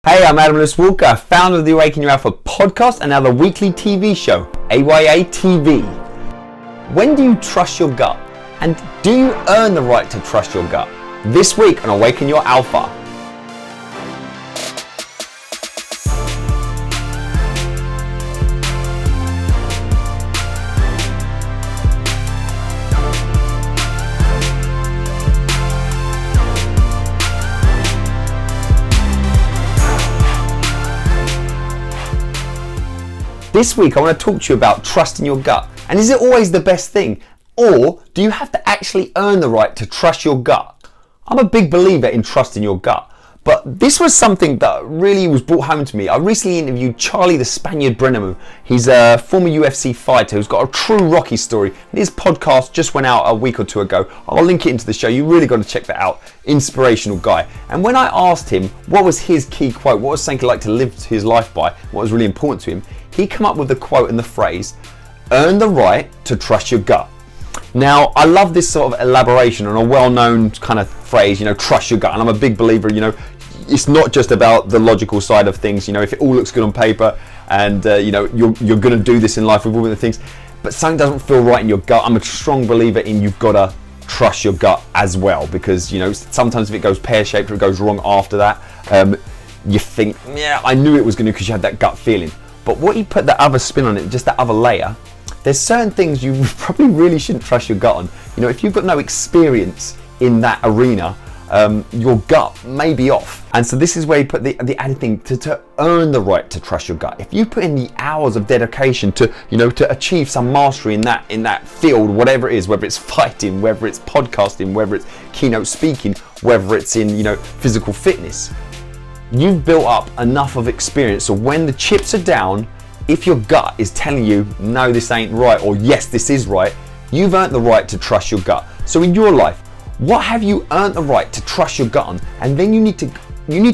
Hey, I'm Adam Lewis Walker, founder of the Awaken Your Alpha podcast and now the weekly TV show, AYA TV. When do you trust your gut? And do you earn the right to trust your gut? This week on Awaken Your Alpha. This week I want to talk to you about trusting your gut. And is it always the best thing? Or do you have to actually earn the right to trust your gut? I'm a big believer in trusting your gut. But this was something that really was brought home to me. I recently interviewed Charlie the Spaniard Brenneman. He's a former UFC fighter who's got a true Rocky story. And his podcast just went out a week or two ago. I'll link it into the show. You really got to check that out. Inspirational guy. And when I asked him what was his key quote, what was something he'd like to live his life by, what was really important to him, he came up with the quote and the phrase, earn the right to trust your gut. Now, I love this sort of elaboration on a well-known kind of phrase, trust your gut. And I'm a big believer, it's not just about the logical side of things. If it all looks good on paper and, you're going to do this in life with all the things, but something doesn't feel right in your gut. I'm a strong believer in you've got to trust your gut as well, because, sometimes if it goes pear-shaped or it goes wrong after that, you think, yeah, I knew it was going to because you had that gut feeling. But what you put that other spin on it, just that other layer, there's certain things you probably really shouldn't trust your gut on. If you've got no experience in that arena, your gut may be off. And so this is where you put the added thing to earn the right to trust your gut. If you put in the hours of dedication to achieve some mastery in that field, whatever it is, whether it's fighting, whether it's podcasting, whether it's keynote speaking, whether it's in physical fitness, you've built up enough of experience so when the chips are down, if your gut is telling you, no, this ain't right, or yes, this is right, you've earned the right to trust your gut. So in your life, what have you earned the right to trust your gut on? And then you need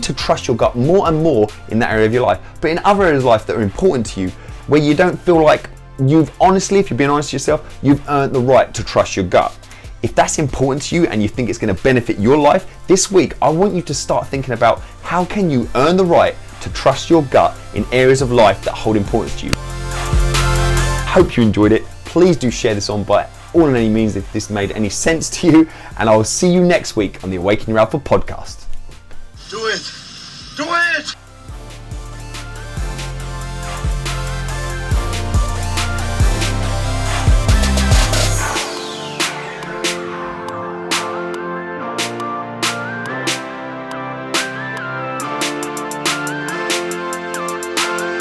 to trust your gut more and more in that area of your life. But in other areas of life that are important to you, where you don't feel like you've honestly, if you're being honest with yourself, you've earned the right to trust your gut. If that's important to you and you think it's going to benefit your life, this week I want you to start thinking about how can you earn the right to trust your gut in areas of life that hold importance to you. Hope you enjoyed it. Please do share this on by all and any means if this made any sense to you, and I will see you next week on the Awaken Your Alpha podcast. Do it! Do it!